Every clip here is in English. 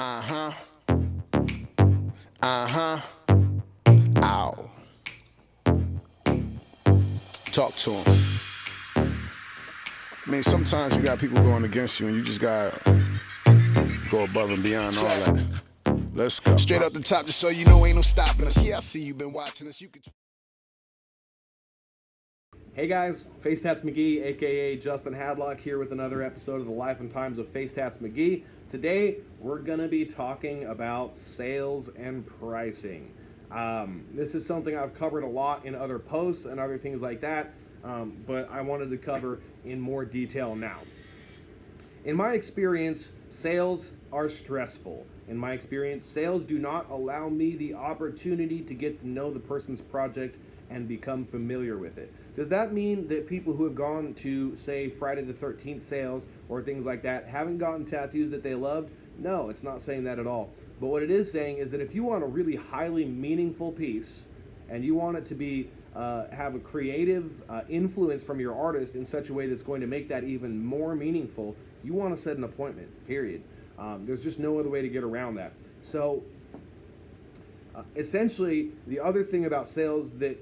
Uh-huh. Uh-huh. Ow. Talk to him. I mean, sometimes you got people going against you and you just got to go above and beyond all that. Let's go. Straight up the top, just so you know ain't no stopping us. Yeah, I see you been watching us. You could. Hey guys, Facetats McGee, aka Justin Hadlock, here with another episode of the Life and Times of Facetats McGee. Today, we're gonna be talking about sales and pricing. This is something I've covered a lot in other posts and other things like that, but I wanted to cover in more detail now. In my experience, sales are stressful. In my experience, sales do not allow me the opportunity to get to know the person's project and become familiar with it. Does that mean that people who have gone to, say, Friday the 13th sales or things like that haven't gotten tattoos that they loved? No, it's not saying that at all. But what it is saying is that if you want a really highly meaningful piece and you want it to be have a creative influence from your artist in such a way that's going to make that even more meaningful, you want to set an appointment, period. There's just no other way to get around that. So essentially, the other thing about sales that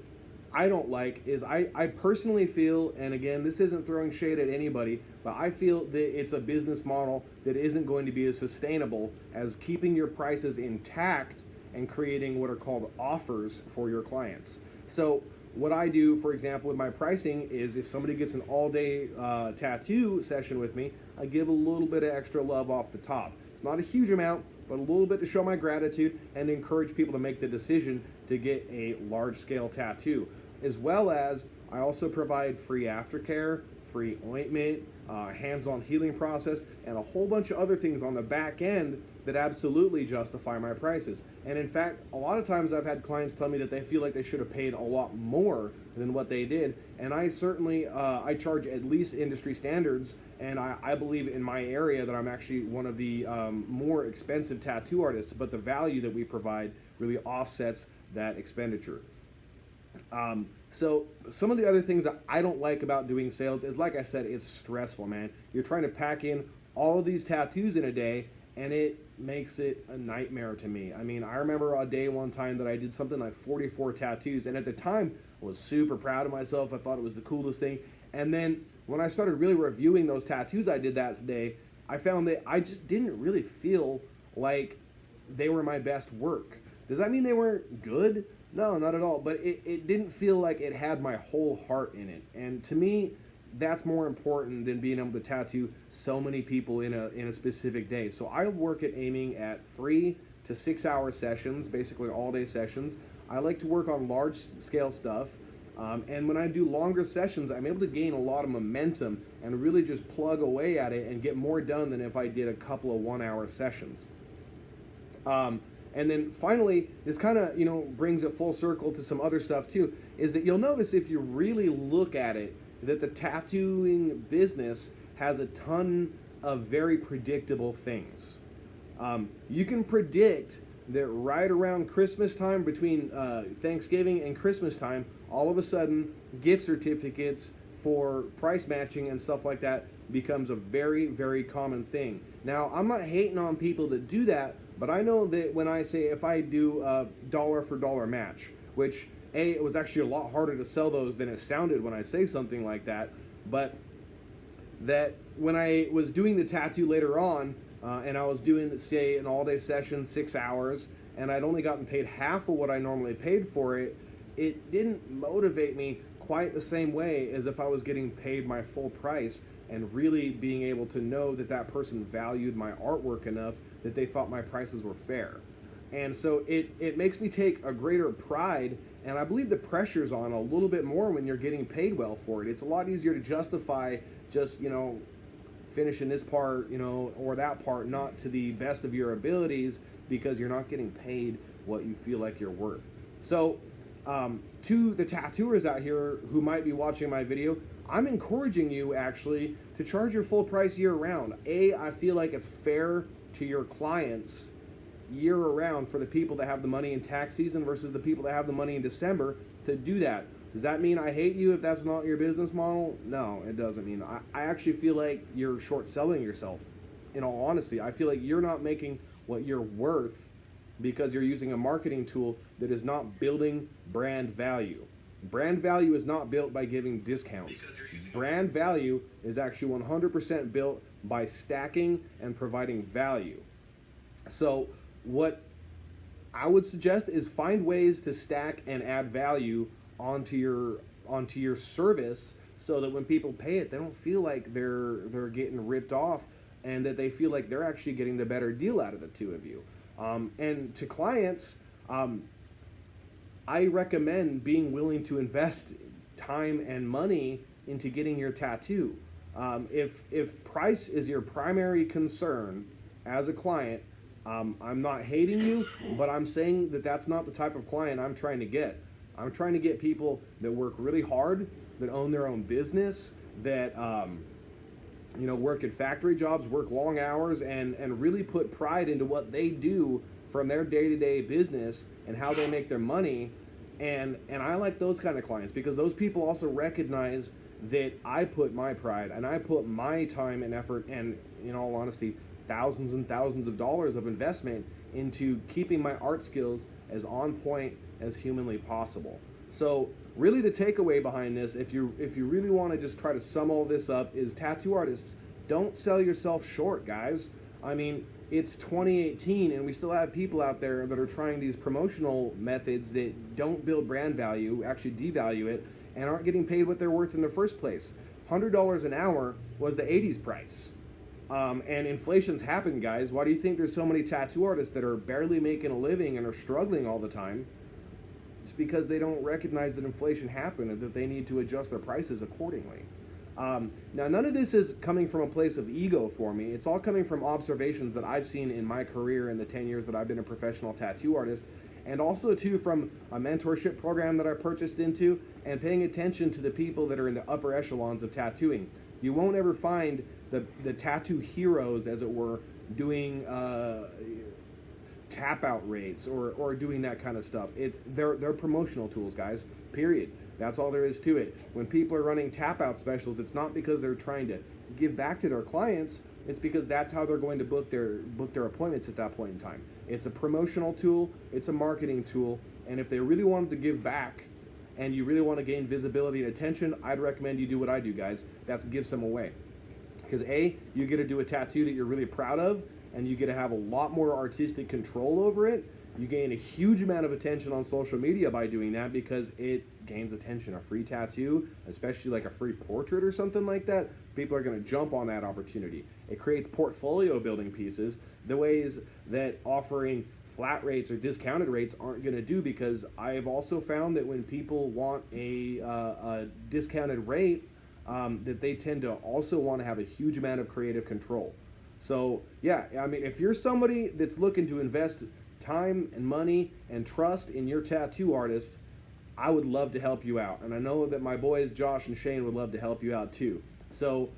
I don't like is I personally feel, and again, this isn't throwing shade at anybody, but I feel that it's a business model that isn't going to be as sustainable as keeping your prices intact and creating what are called offers for your clients. So what I do, for example, with my pricing is if somebody gets an all-day tattoo session with me, I give a little bit of extra love off the top. It's not a huge amount, but a little bit to show my gratitude and encourage people to make the decision to get a large-scale tattoo. As well as I also provide free aftercare, free ointment, hands-on healing process, and a whole bunch of other things on the back end that absolutely justify my prices. And in fact, a lot of times I've had clients tell me that they feel like they should have paid a lot more than what they did. And I certainly, I charge at least industry standards, and I believe in my area that I'm actually one of the more expensive tattoo artists, but the value that we provide really offsets that expenditure. So some of the other things that I don't like about doing sales is, like I said, it's stressful, man. You're trying to pack in all of these tattoos in a day, and it makes it a nightmare to me. I mean, I remember a day one time that I did something like 44 tattoos, and at the time, I was super proud of myself. I thought it was the coolest thing. And then when I started really reviewing those tattoos I did that day, I found that I just didn't really feel like they were my best work. Does that mean they weren't good? No, not at all. But it didn't feel like it had my whole heart in it. And to me, that's more important than being able to tattoo so many people in a specific day. So I work at aiming at 3 to 6 hour sessions, basically all day sessions. I like to work on large scale stuff. And when I do longer sessions, I'm able to gain a lot of momentum and really just plug away at it and get more done than if I did a couple of 1 hour sessions. And then finally, this kind of, brings it full circle to some other stuff too, is that you'll notice if you really look at it, that the tattooing business has a ton of very predictable things. You can predict that right around Christmas time, between Thanksgiving and Christmas time, all of a sudden, gift certificates for price matching and stuff like that becomes a very, very common thing. Now, I'm not hating on people that do that, but I know that when I say if I do a dollar for dollar match, which it was actually a lot harder to sell those than it sounded when I say something like that, but that when I was doing the tattoo later on, and I was doing, say, an all-day session, 6 hours, and I'd only gotten paid half of what I normally paid for it, it didn't motivate me quite the same way as if I was getting paid my full price and really being able to know that that person valued my artwork enough that they thought my prices were fair. And so it makes me take a greater pride, and I believe the pressure's on a little bit more when you're getting paid well for it. It's a lot easier to justify just, finishing this part, or that part not to the best of your abilities because you're not getting paid what you feel like you're worth. So to the tattooers out here who might be watching my video, I'm encouraging you actually to charge your full price year round. I feel like it's fair to your clients year around for the people that have the money in tax season versus the people that have the money in December to do that. Does that mean I hate you if that's not your business model? No, it doesn't mean. I actually feel like you're short selling yourself. in all honesty, I feel like you're not making what you're worth because you're using a marketing tool that is not building brand value. Brand value is not built by giving discounts. Brand value is actually 100% built by stacking and providing value. So what I would suggest is find ways to stack and add value onto your service so that when people pay it, they don't feel like they're getting ripped off, and that they feel like they're actually getting the better deal out of the two of you. And to clients, I recommend being willing to invest time and money into getting your tattoo. If price is your primary concern as a client, I'm not hating you, but I'm saying that that's not the type of client I'm trying to get. I'm trying to get people that work really hard, that own their own business, that work at factory jobs, work long hours, and really put pride into what they do from their day-to-day business and how they make their money. And I like those kind of clients because those people also recognize that I put my pride and I put my time and effort and, in all honesty, thousands and thousands of dollars of investment into keeping my art skills as on point as humanly possible. So really the takeaway behind this, if you really want to just try to sum all this up, is tattoo artists, don't sell yourself short, guys. I mean, it's 2018 and we still have people out there that are trying these promotional methods that don't build brand value, actually devalue it, and aren't getting paid what they're worth in the first place. $100 an hour was the 80s price. And inflation's happened, guys. Why do you think there's so many tattoo artists that are barely making a living and are struggling all the time? It's because they don't recognize that inflation happened and that they need to adjust their prices accordingly. Now, none of this is coming from a place of ego for me. It's all coming from observations that I've seen in my career in the 10 years that I've been a professional tattoo artist, and also, too, from a mentorship program that I purchased into and paying attention to the people that are in the upper echelons of tattooing. You won't ever find the tattoo heroes, as it were, doing tap out rates or doing that kind of stuff. They're promotional tools, guys, period. That's all there is to it. When people are running tap out specials, it's not because they're trying to give back to their clients. It's because that's how they're going to book their appointments at that point in time. It's a promotional tool, it's a marketing tool, and if they really wanted to give back and you really want to gain visibility and attention, I'd recommend you do what I do, guys. That's give some away. Because A, you get to do a tattoo that you're really proud of, and you get to have a lot more artistic control over it. You gain a huge amount of attention on social media by doing that because it gains attention. A free tattoo, especially like a free portrait or something like that, people are going to jump on that opportunity. It creates portfolio building pieces, the ways that offering flat rates or discounted rates aren't going to do, because I've also found that when people want a discounted rate, that they tend to also want to have a huge amount of creative control. So yeah, I mean, if you're somebody that's looking to invest time and money and trust in your tattoo artist, I would love to help you out. And I know that my boys Josh and Shane would love to help you out too. So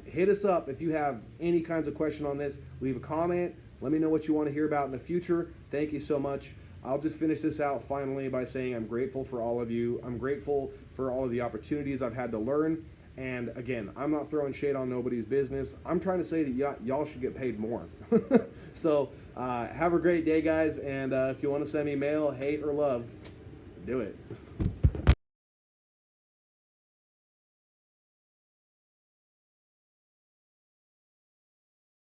hit us up if you have any kinds of question on this. Leave a comment. Let me know what you want to hear about in the future. Thank you so much. I'll just finish this out finally by saying I'm grateful for all of you. I'm grateful for all of the opportunities I've had to learn. And again, I'm not throwing shade on nobody's business. I'm trying to say that y'all should get paid more. So have a great day, guys. And if you want to send me mail, hate or love, do it.